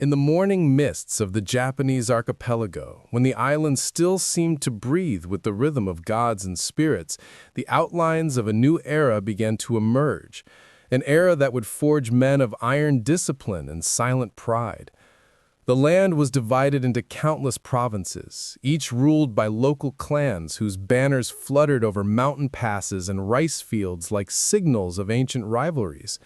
In the morning mists of the Japanese archipelago, when the island still seemed to breathe with the rhythm of gods and spirits, the outlines of a new era began to emerge, an era that would forge men of iron discipline and silent pride. The land was divided into countless provinces, each ruled by local clans whose banners fluttered over mountain passes and rice fields like signals of ancient rivalries.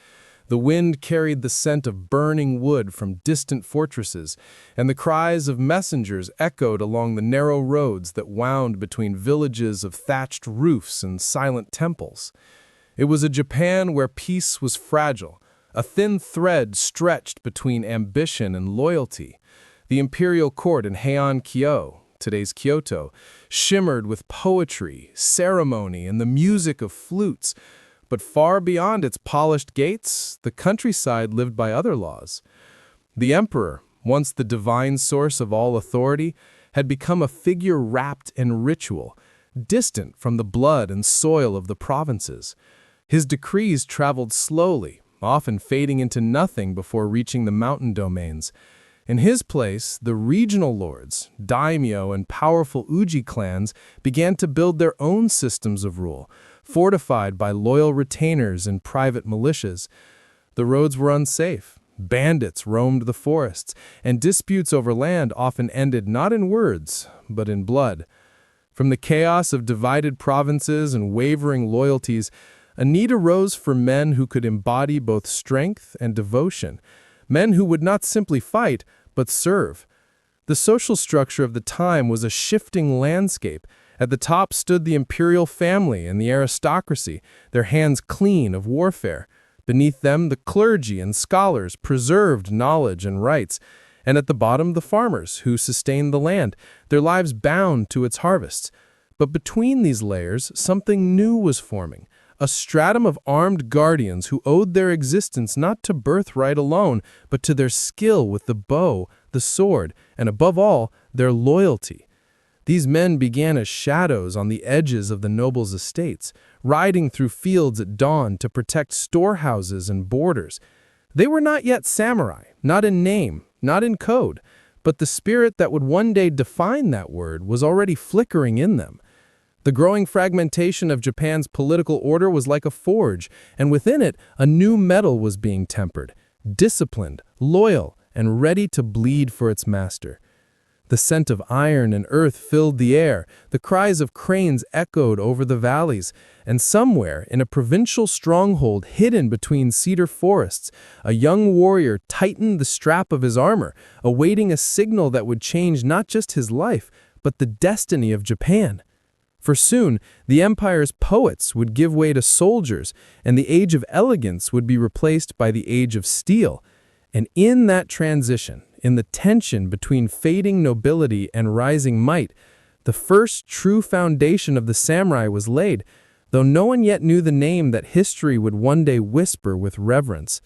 The wind carried the scent of burning wood from distant fortresses, and the cries of messengers echoed along the narrow roads that wound between villages of thatched roofs and silent temples. It was a Japan where peace was fragile, a thin thread stretched between ambition and loyalty. The imperial court in Heian-era, today's Kyoto, shimmered with poetry, ceremony, and the music of flutes. But far beyond its polished gates, the countryside lived by other laws. The emperor, once the divine source of all authority, had become a figure wrapped in ritual, distant from the blood and soil of the provinces. His decrees traveled slowly, often fading into nothing before reaching the mountain domains. In his place, the regional lords, Daimyo and powerful Uji clans began to build their own systems of rule, fortified by loyal retainers and private militias. The roads were unsafe, bandits roamed the forests, and disputes over land often ended not in words, but in blood. From the chaos of divided provinces and wavering loyalties, a need arose for men who could embody both strength and devotion, men who would not simply fight, but serve. The social structure of the time was a shifting landscape. At the top stood the imperial family and the aristocracy, their hands clean of warfare. Beneath them, the clergy and scholars preserved knowledge and rights. And at the bottom, the farmers, who sustained the land, their lives bound to its harvests. But between these layers, something new was forming. A stratum of armed guardians who owed their existence not to birthright alone, but to their skill with the bow, the sword, and above all, their loyalty. These men began as shadows on the edges of the nobles' estates, riding through fields at dawn to protect storehouses and borders. They were not yet samurai, not in name, not in code, but the spirit that would one day define that word was already flickering in them. The growing fragmentation of Japan's political order was like a forge, and within it, a new metal was being tempered, disciplined, loyal, and ready to bleed for its master. The scent of iron and earth filled the air, the cries of cranes echoed over the valleys, and somewhere, in a provincial stronghold hidden between cedar forests, a young warrior tightened the strap of his armor, awaiting a signal that would change not just his life, but the destiny of Japan. For soon, the empire's poets would give way to soldiers, and the age of elegance would be replaced by the age of steel. And in that transition, in the tension between fading nobility and rising might, the first true foundation of the samurai was laid, though no one yet knew the name that history would one day whisper with reverence.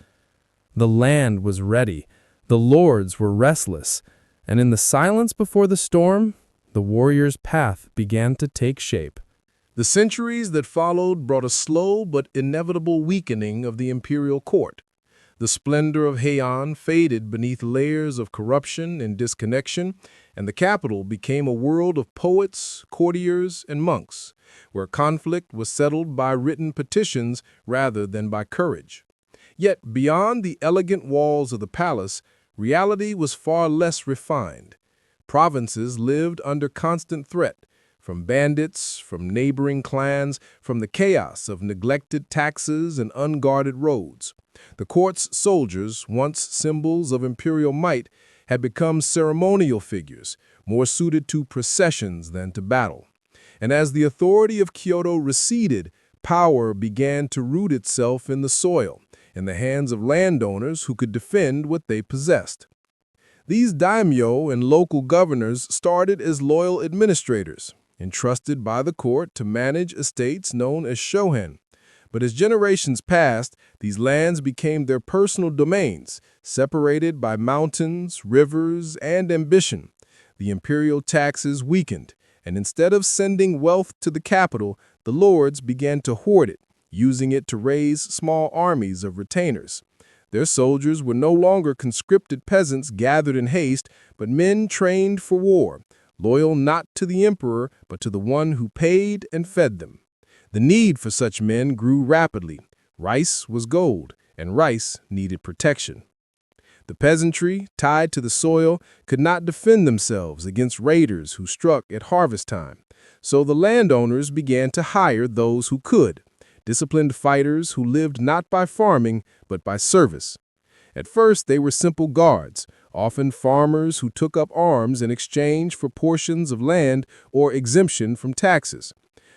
The land was ready, the lords were restless, and in the silence before the storm, the warrior's path began to take shape. The centuries that followed brought a slow but inevitable weakening of the imperial court. The splendor of Heian faded beneath layers of corruption and disconnection, and the capital became a world of poets, courtiers, and monks, where conflict was settled by written petitions rather than by courage. Yet beyond the elegant walls of the palace, reality was far less refined. Provinces lived under constant threat, from bandits, from neighboring clans, from the chaos of neglected taxes and unguarded roads. The court's soldiers, once symbols of imperial might, had become ceremonial figures, more suited to processions than to battle. And as the authority of Kyoto receded, power began to root itself in the soil, in the hands of landowners who could defend what they possessed. These daimyo and local governors started as loyal administrators, entrusted by the court to manage estates known as shogun. But as generations passed, these lands became their personal domains, separated by mountains, rivers, and ambition. The imperial taxes weakened, and instead of sending wealth to the capital, the lords began to hoard it, using it to raise small armies of retainers. Their soldiers were no longer conscripted peasants gathered in haste, but men trained for war, loyal not to the emperor, but to the one who paid and fed them. The need for such men grew rapidly. Rice was gold, and rice needed protection. The peasantry, tied to the soil, could not defend themselves against raiders who struck at harvest time. So the landowners began to hire those who could, disciplined fighters who lived not by farming, but by service. At first, they were simple guards, often farmers who took up arms in exchange for portions of land or exemption from taxes.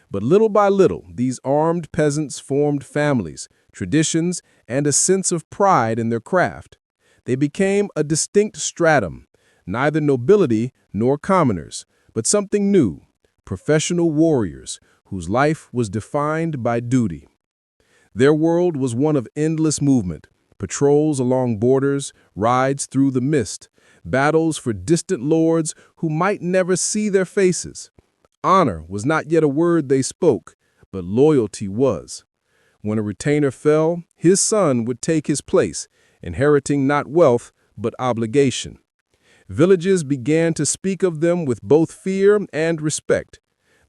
But little by little, these armed peasants formed families, traditions, and a sense of pride in their craft. They became a distinct stratum, neither nobility nor commoners, but something new, professional warriors whose life was defined by duty. Their world was one of endless movement, patrols along borders, rides through the mist, battles for distant lords who might never see their faces. Honor was not yet a word they spoke, but loyalty was. When a retainer fell, his son would take his place, inheriting not wealth, but obligation. Villages began to speak of them with both fear and respect.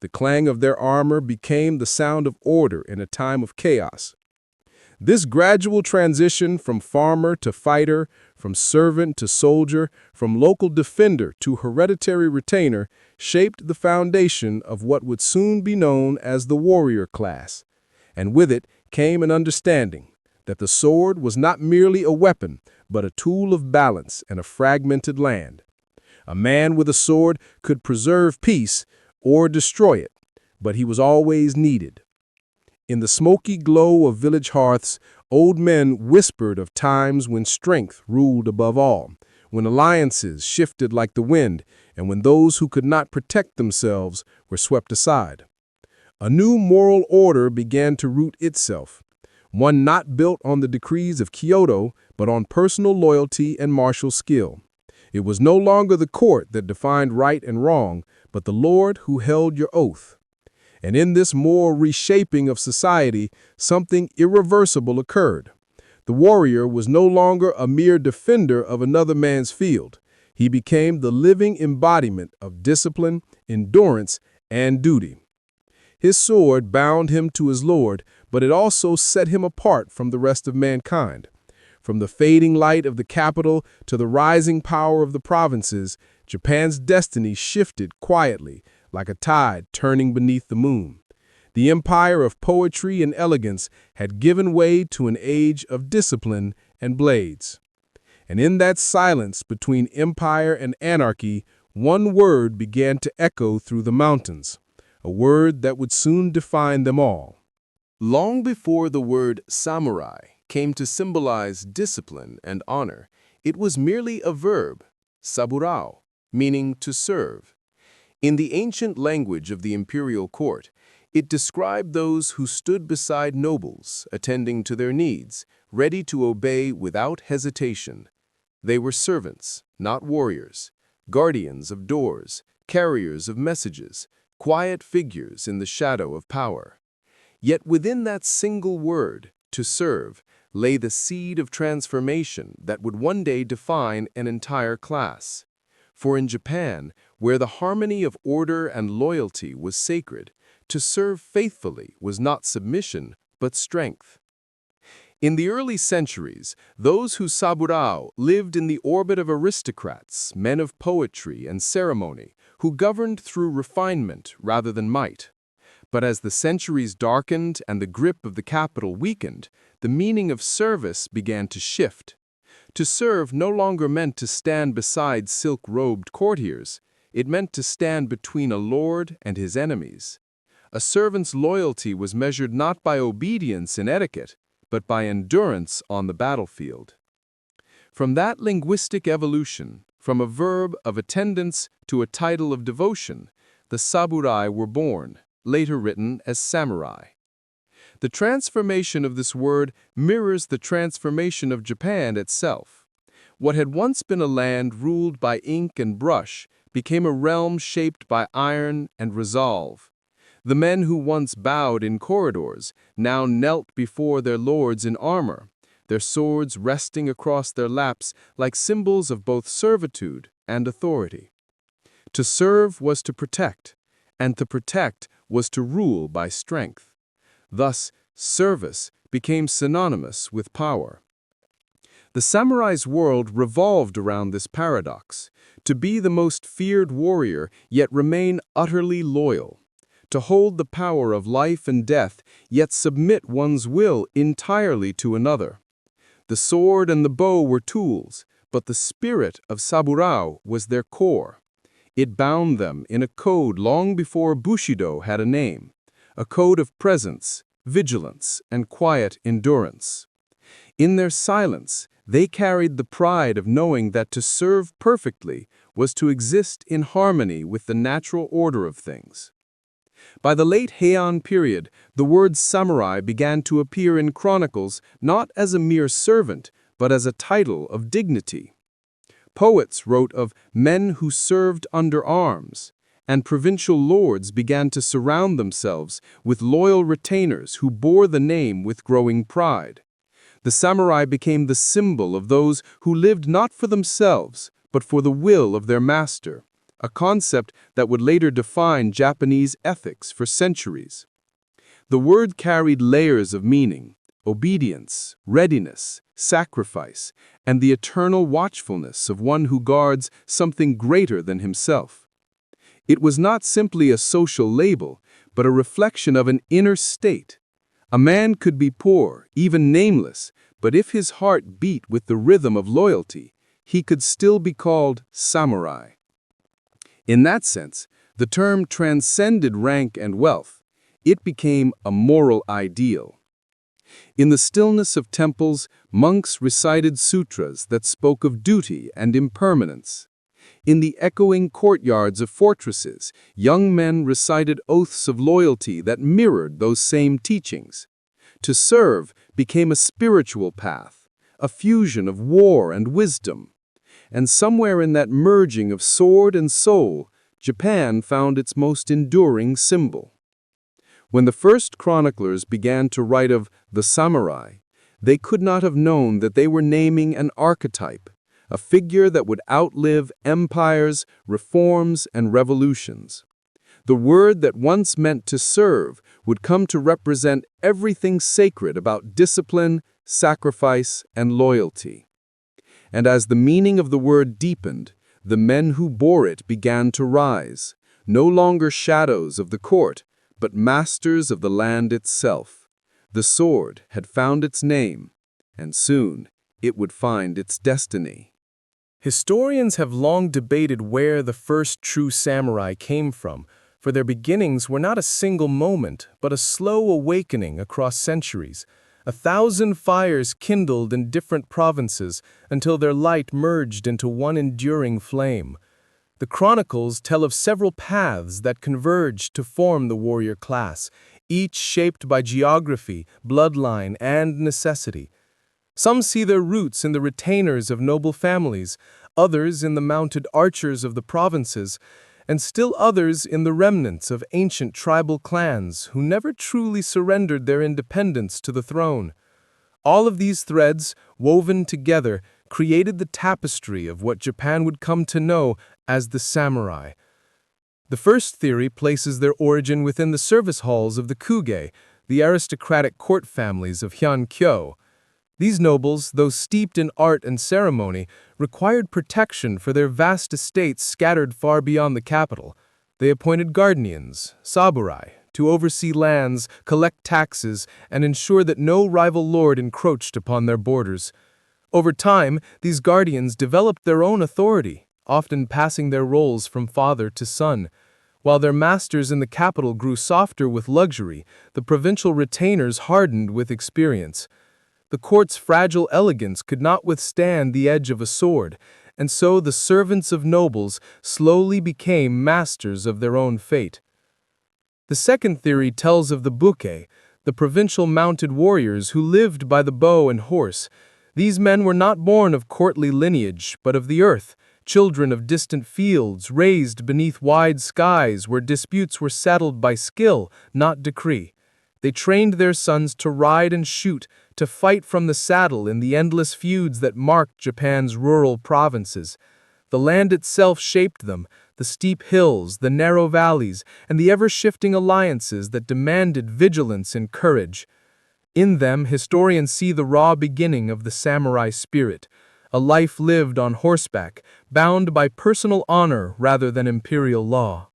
The clang of their armor became the sound of order in a time of chaos. This gradual transition from farmer to fighter, from servant to soldier, from local defender to hereditary retainer, shaped the foundation of what would soon be known as the warrior class. And with it came an understanding that the sword was not merely a weapon, but a tool of balance in a fragmented land. A man with a sword could preserve peace or destroy it, but he was always needed. In the smoky glow of village hearths, old men whispered of times when strength ruled above all, when alliances shifted like the wind, and when those who could not protect themselves were swept aside. A new moral order began to root itself, one not built on the decrees of Kyoto, but on personal loyalty and martial skill. It was no longer the court that defined right and wrong, but the Lord who held your oath. And in this moral reshaping of society, something irreversible occurred. The warrior was no longer a mere defender of another man's field. He became the living embodiment of discipline, endurance, and duty. His sword bound him to his lord, but it also set him apart from the rest of mankind. From the fading light of the capital to the rising power of the provinces, Japan's destiny shifted quietly, like a tide turning beneath the moon. The empire of poetry and elegance had given way to an age of discipline and blades. And in that silence between empire and anarchy, one word began to echo through the mountains, a word that would soon define them all. Long before the word samurai came to symbolize discipline and honor, it was merely a verb, saburao, meaning to serve. In the ancient language of the imperial court, it described those who stood beside nobles, attending to their needs, ready to obey without hesitation. They were servants, not warriors, guardians of doors, carriers of messages, quiet figures in the shadow of power. Yet within that single word, to serve, lay the seed of transformation that would one day define an entire class. For in Japan, where the harmony of order and loyalty was sacred, to serve faithfully was not submission, but strength. In the early centuries, those who saburao lived in the orbit of aristocrats, men of poetry and ceremony, who governed through refinement rather than might. But as the centuries darkened and the grip of the capital weakened, the meaning of service began to shift. To serve no longer meant to stand beside silk-robed courtiers. It meant to stand between a lord and his enemies. A servant's loyalty was measured not by obedience and etiquette, but by endurance on the battlefield. From that linguistic evolution, from a verb of attendance to a title of devotion, the saburai were born, later written as samurai. The transformation of this word mirrors the transformation of Japan itself. What had once been a land ruled by ink and brush became a realm shaped by iron and resolve. The men who once bowed in corridors now knelt before their lords in armor. their swords resting across their laps like symbols of both servitude and authority. To serve was to protect, and to protect was to rule by strength. Thus, service became synonymous with power. The samurai's world revolved around this paradox: to be the most feared warrior, yet remain utterly loyal; to hold the power of life and death, yet submit one's will entirely to another. The sword and the bow were tools, but the spirit of saburao was their core. It bound them in a code long before Bushido had a name, a code of presence, vigilance, and quiet endurance. In their silence, they carried the pride of knowing that to serve perfectly was to exist in harmony with the natural order of things. By the late Heian period, the word samurai began to appear in chronicles not as a mere servant, but as a title of dignity. Poets wrote of men who served under arms, and provincial lords began to surround themselves with loyal retainers who bore the name with growing pride. The samurai became the symbol of those who lived not for themselves, but for the will of their master, a concept that would later define Japanese ethics for centuries. The word carried layers of meaning: obedience, readiness, sacrifice, and the eternal watchfulness of one who guards something greater than himself. It was not simply a social label, but a reflection of an inner state. A man could be poor, even nameless, but if his heart beat with the rhythm of loyalty, he could still be called samurai. In that sense, the term transcended rank and wealth. It became a moral ideal. In the stillness of temples, monks recited sutras that spoke of duty and impermanence. In the echoing courtyards of fortresses, young men recited oaths of loyalty that mirrored those same teachings. To serve became a spiritual path, a fusion of war and wisdom. And somewhere in that merging of sword and soul, Japan found its most enduring symbol. When the first chroniclers began to write of the samurai, they could not have known that they were naming an archetype, a figure that would outlive empires, reforms, and revolutions. The word that once meant to serve would come to represent everything sacred about discipline, sacrifice, and loyalty. And as the meaning of the word deepened, the men who bore it began to rise, no longer shadows of the court, but masters of the land itself. The sword had found its name, and soon it would find its destiny. Historians have long debated where the first true samurai came from, for their beginnings were not a single moment, but a slow awakening across centuries. 1,000 fires kindled in different provinces until their light merged into one enduring flame. The chronicles tell of several paths that converged to form the warrior class, each shaped by geography, bloodline, and necessity. Some see their roots in the retainers of noble families, others in the mounted archers of the provinces, and still others in the remnants of ancient tribal clans who never truly surrendered their independence to the throne. All of these threads, woven together, created the tapestry of what Japan would come to know as the samurai. The first theory places their origin within the service halls of the Kuge, the aristocratic court families of Heian-kyo. These nobles, though steeped in art and ceremony, required protection for their vast estates scattered far beyond the capital. They appointed guardians, saburai, to oversee lands, collect taxes, and ensure that no rival lord encroached upon their borders. Over time, these guardians developed their own authority, often passing their roles from father to son. While their masters in the capital grew softer with luxury, the provincial retainers hardened with experience. The court's fragile elegance could not withstand the edge of a sword, and so the servants of nobles slowly became masters of their own fate. The second theory tells of the buke, the provincial mounted warriors who lived by the bow and horse. These men were not born of courtly lineage, but of the earth, children of distant fields, raised beneath wide skies where disputes were settled by skill, not decree. They trained their sons to ride and shoot, to fight from the saddle in the endless feuds that marked Japan's rural provinces. The land itself shaped them, the steep hills, the narrow valleys, and the ever-shifting alliances that demanded vigilance and courage. In them, historians see the raw beginning of the samurai spirit, a life lived on horseback, bound by personal honor rather than imperial law.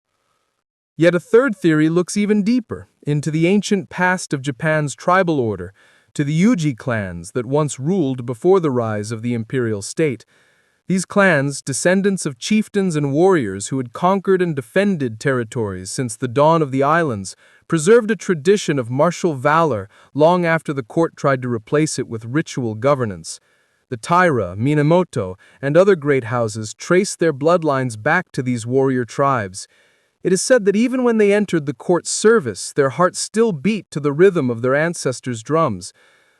Yet a third theory looks even deeper, into the ancient past of Japan's tribal order, to the Yuji clans that once ruled before the rise of the imperial state. These clans, descendants of chieftains and warriors who had conquered and defended territories since the dawn of the islands, preserved a tradition of martial valor long after the court tried to replace it with ritual governance. The Taira, Minamoto, and other great houses trace their bloodlines back to these warrior tribes. It is said that even when they entered the court service, their hearts still beat to the rhythm of their ancestors' drums.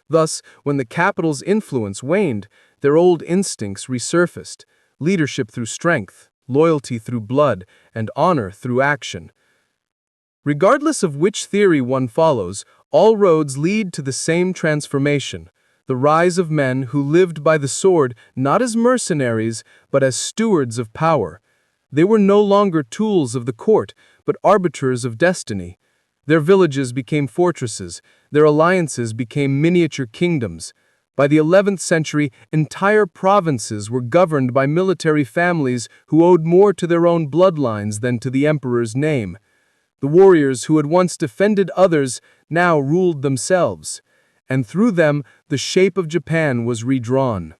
Thus, when the capital's influence waned, their old instincts resurfaced: leadership through strength, loyalty through blood, and honor through action. Regardless of which theory one follows, all roads lead to the same transformation: the rise of men who lived by the sword not as mercenaries, but as stewards of power. They were no longer tools of the court, but arbiters of destiny. Their villages became fortresses, their alliances became miniature kingdoms. By the 11th century, entire provinces were governed by military families who owed more to their own bloodlines than to the emperor's name. The warriors who had once defended others now ruled themselves, and through them the shape of Japan was redrawn.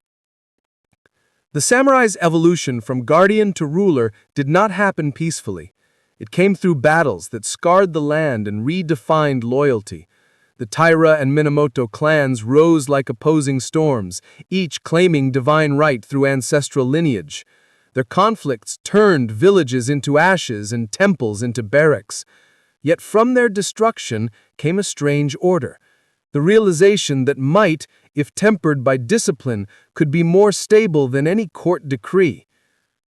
The samurai's evolution from guardian to ruler did not happen peacefully. It came through battles that scarred the land and redefined loyalty. The Taira and Minamoto clans rose like opposing storms, each claiming divine right through ancestral lineage. Their conflicts turned villages into ashes and temples into barracks. Yet from their destruction came a strange order: the realization that might, if tempered by discipline, could be more stable than any court decree.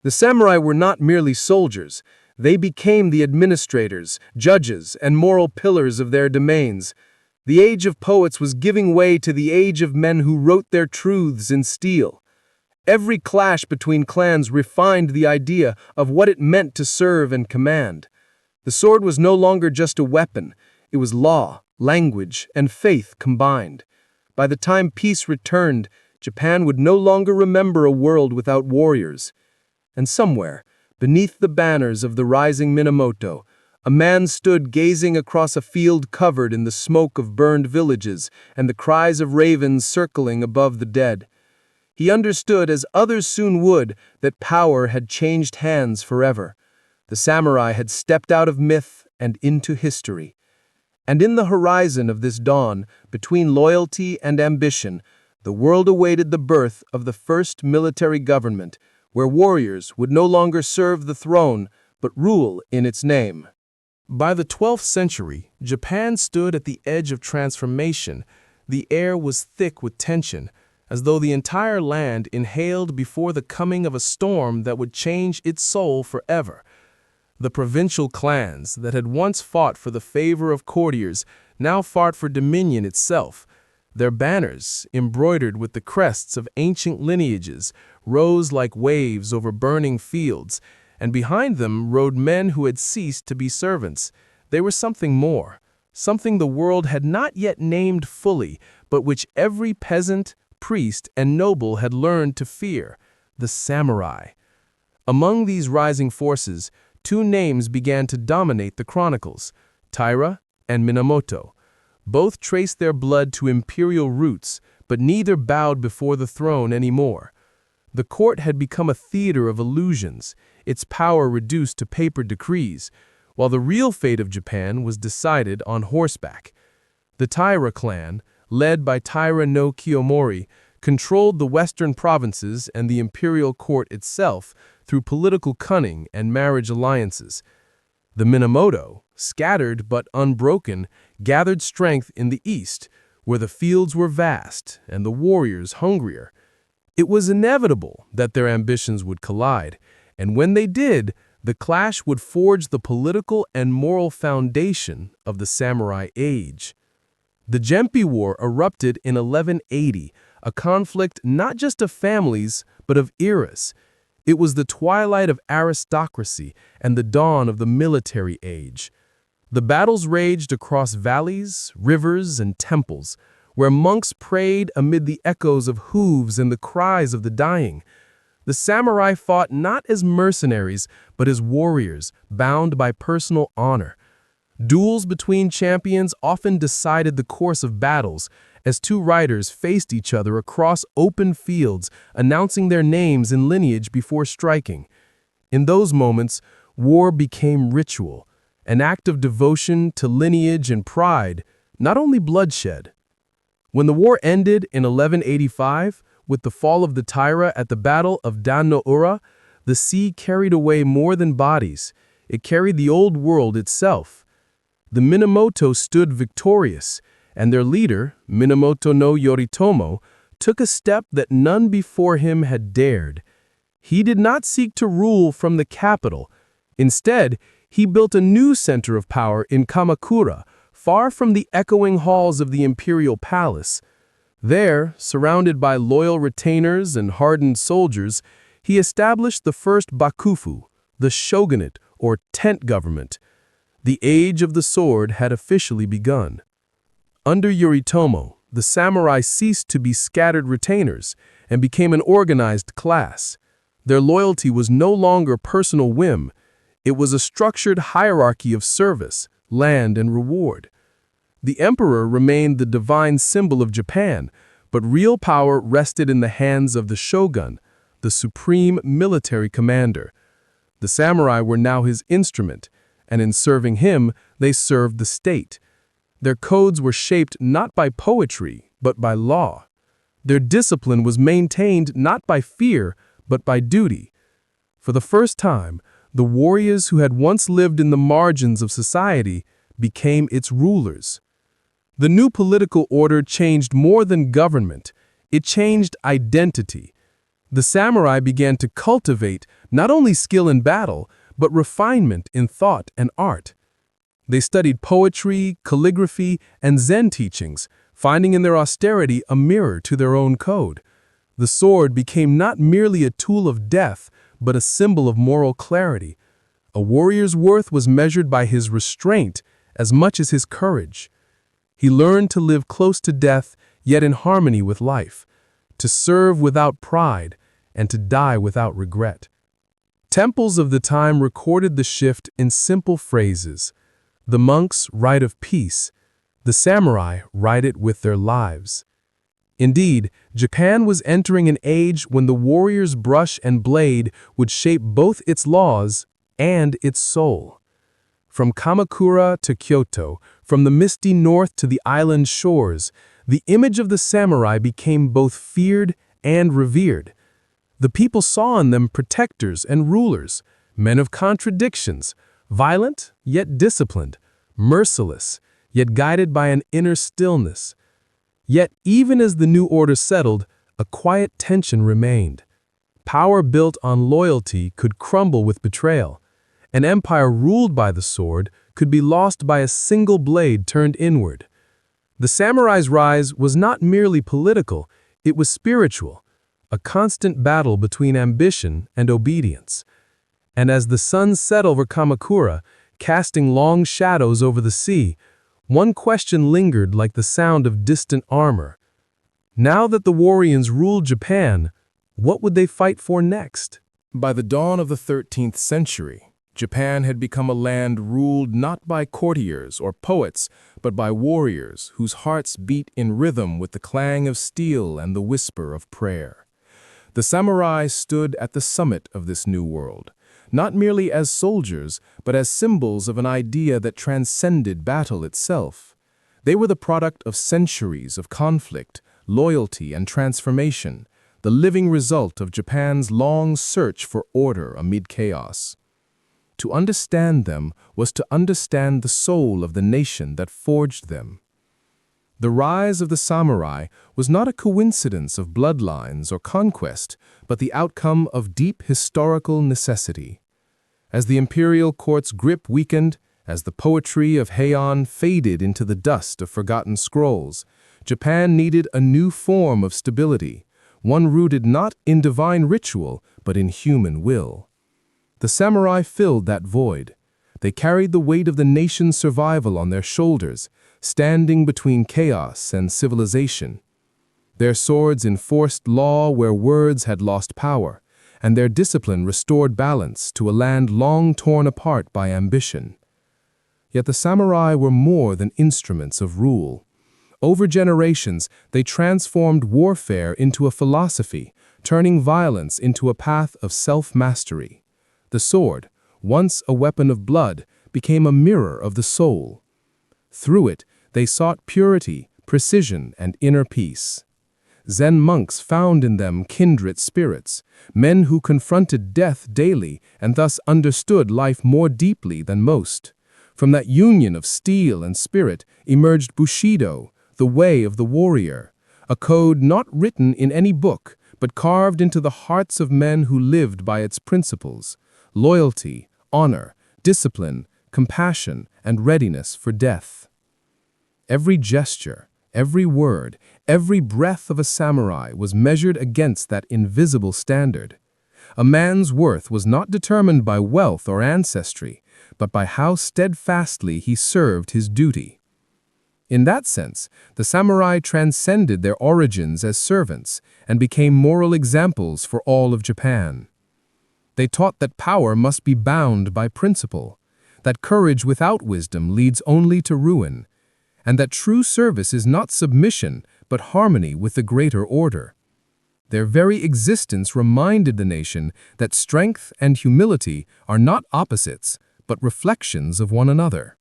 The samurai were not merely soldiers. They became the administrators, judges, and moral pillars of their domains. The age of poets was giving way to the age of men who wrote their truths in steel. Every clash between clans refined the idea of what it meant to serve and command. The sword was no longer just a weapon. It was law, language, and faith combined. By the time peace returned, Japan would no longer remember a world without warriors. And somewhere, beneath the banners of the rising Minamoto, a man stood gazing across a field covered in the smoke of burned villages and the cries of ravens circling above the dead. He understood, as others soon would, that power had changed hands forever. The samurai had stepped out of myth and into history. And in the horizon of this dawn, between loyalty and ambition, the world awaited the birth of the first military government, where warriors would no longer serve the throne, but rule in its name. By the 12th century, Japan stood at the edge of transformation. The air was thick with tension, as though the entire land inhaled before the coming of a storm that would change its soul forever. The provincial clans that had once fought for the favor of courtiers now fought for dominion itself. Their banners, embroidered with the crests of ancient lineages, rose like waves over burning fields, and behind them rode men who had ceased to be servants. They were something more, something the world had not yet named fully, but which every peasant, priest, and noble had learned to fear: the samurai. Among these rising forces, two names began to dominate the chronicles: Taira and Minamoto. Both traced their blood to imperial roots, but neither bowed before the throne anymore. The court had become a theater of illusions, its power reduced to paper decrees, while the real fate of Japan was decided on horseback. The Taira clan, led by Taira no Kiyomori, controlled the western provinces and the imperial court itself through political cunning and marriage alliances. The Minamoto, scattered but unbroken, gathered strength in the east, where the fields were vast and the warriors hungrier. It was inevitable that their ambitions would collide, and when they did, the clash would forge the political and moral foundation of the samurai age. The Genpei War erupted in 1180, a conflict not just of families, but of eras. It was the twilight of aristocracy and the dawn of the military age. The battles raged across valleys, rivers, and temples, where monks prayed amid the echoes of hooves and the cries of the dying. The samurai fought not as mercenaries, but as warriors, bound by personal honor. Duels between champions often decided the course of battles, as two riders faced each other across open fields, announcing their names and lineage before striking. In those moments, war became ritual, an act of devotion to lineage and pride, not only bloodshed. When the war ended in 1185, with the fall of the Taira at the Battle of Daimyo, the sea carried away more than bodies. It carried the old world itself. The Minamoto stood victorious, and their leader, Minamoto no Yoritomo, took a step that none before him had dared. He did not seek to rule from the capital. Instead, he built a new center of power in Kamakura, far from the echoing halls of the imperial palace. There, surrounded by loyal retainers and hardened soldiers, he established the first bakufu, the shogunate or tent government. The age of the sword had officially begun. Under Yoritomo, the samurai ceased to be scattered retainers and became an organized class. Their loyalty was no longer personal whim. It was a structured hierarchy of service, land, and reward. The emperor remained the divine symbol of Japan, but real power rested in the hands of the shogun, the supreme military commander. The samurai were now his instrument, and in serving him, they served the state. Their codes were shaped not by poetry, but by law. Their discipline was maintained not by fear, but by duty. For the first time, the warriors who had once lived in the margins of society became its rulers. The new political order changed more than government. It changed identity. The samurai began to cultivate not only skill in battle, but refinement in thought and art. They studied poetry, calligraphy, and Zen teachings, finding in their austerity a mirror to their own code. The sword became not merely a tool of death, but a symbol of moral clarity. A warrior's worth was measured by his restraint as much as his courage. He learned to live close to death, yet in harmony with life, to serve without pride, and to die without regret. Temples of the time recorded the shift in simple phrases. The monks write of peace. The samurai write it with their lives. Indeed, Japan was entering an age when the warrior's brush and blade would shape both its laws and its soul. From Kamakura to Kyoto, from the misty north to the island shores, the image of the samurai became both feared and revered. The people saw in them protectors and rulers, men of contradictions, violent yet disciplined, merciless yet guided by an inner stillness. Yet even as the new order settled, a quiet tension remained. Power built on loyalty could crumble with betrayal. An empire ruled by the sword could be lost by a single blade turned inward. The samurai's rise was not merely political, it was spiritual, a constant battle between ambition and obedience. And as the sun set over Kamakura, casting long shadows over the sea, one question lingered like the sound of distant armor. Now that the warriors ruled Japan, what would they fight for next? By the dawn of the 13th century, Japan had become a land ruled not by courtiers or poets, but by warriors whose hearts beat in rhythm with the clang of steel and the whisper of prayer. The samurai stood at the summit of this new world, not merely as soldiers, but as symbols of an idea that transcended battle itself. They were the product of centuries of conflict, loyalty, and transformation, the living result of Japan's long search for order amid chaos. To understand them was to understand the soul of the nation that forged them. The rise of the samurai was not a coincidence of bloodlines or conquest, but the outcome of deep historical necessity. As the imperial court's grip weakened As the poetry of Heian faded into the dust of forgotten scrolls, Japan needed a new form of stability, one rooted not in divine ritual, but in human will. The samurai filled that void. They carried the weight of the nation's survival on their shoulders, standing between chaos and civilization. Their swords enforced law where words had lost power, and their discipline restored balance to a land long torn apart by ambition. Yet the samurai were more than instruments of rule. Over generations, they transformed warfare into a philosophy, turning violence into a path of self-mastery. The sword, once a weapon of blood, became a mirror of the soul. Through it, they sought purity, precision, and inner peace. Zen monks found in them kindred spirits, men who confronted death daily and thus understood life more deeply than most. From that union of steel and spirit emerged Bushido, the way of the warrior, a code not written in any book, but carved into the hearts of men who lived by its principles: loyalty, honor, discipline, compassion, and readiness for death. Every gesture, every word, every breath of a samurai was measured against that invisible standard. A man's worth was not determined by wealth or ancestry, but by how steadfastly he served his duty. In that sense, the samurai transcended their origins as servants and became moral examples for all of Japan. They taught that power must be bound by principle, that courage without wisdom leads only to ruin, and that true service is not submission but harmony with the greater order. Their very existence reminded the nation that strength and humility are not opposites, but reflections of one another.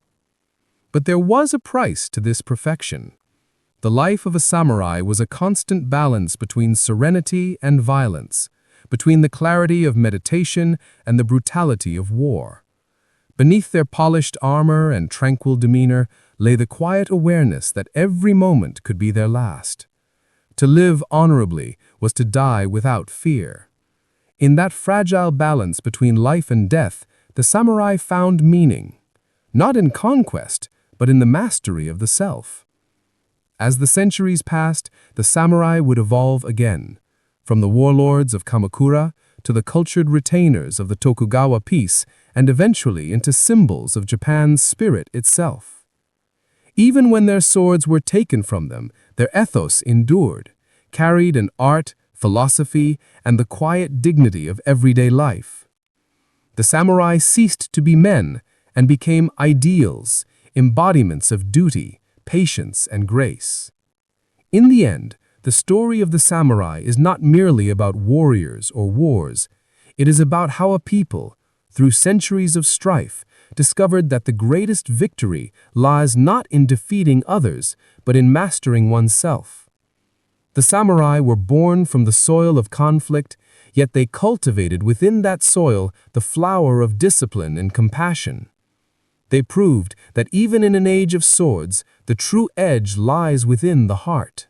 But there was a price to this perfection. The life of a samurai was a constant balance between serenity and violence, between the clarity of meditation and the brutality of war. Beneath their polished armor and tranquil demeanor lay the quiet awareness that every moment could be their last. To live honorably was to die without fear. In that fragile balance between life and death, the samurai found meaning, not in conquest, but in the mastery of the self. As the centuries passed, the samurai would evolve again, from the warlords of Kamakura to the cultured retainers of the Tokugawa peace, and eventually into symbols of Japan's spirit itself. Even when their swords were taken from them, their ethos endured, carried an art, philosophy, and the quiet dignity of everyday life. The samurai ceased to be men and became ideals, embodiments of duty, patience, and grace. In the end, the story of the samurai is not merely about warriors or wars. It is about how a people, through centuries of strife, discovered that the greatest victory lies not in defeating others, but in mastering oneself. The samurai were born from the soil of conflict, yet they cultivated within that soil the flower of discipline and compassion. They proved that even in an age of swords, the true edge lies within the heart.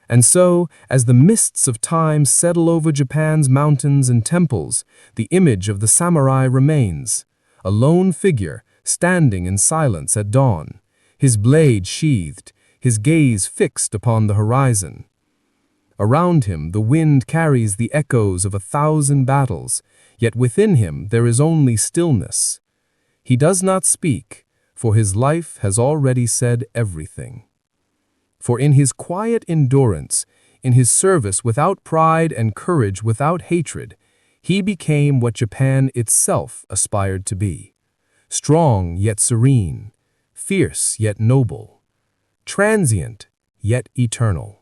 And so, as the mists of time settle over Japan's mountains and temples, the image of the samurai remains, a lone figure standing in silence at dawn, his blade sheathed, his gaze fixed upon the horizon. Around him, the wind carries the echoes of 1,000 battles, yet within him there is only stillness. He does not speak, for his life has already said everything. For in his quiet endurance, in his service without pride and courage without hatred, he became what Japan itself aspired to be: strong yet serene, fierce yet noble, transient yet eternal.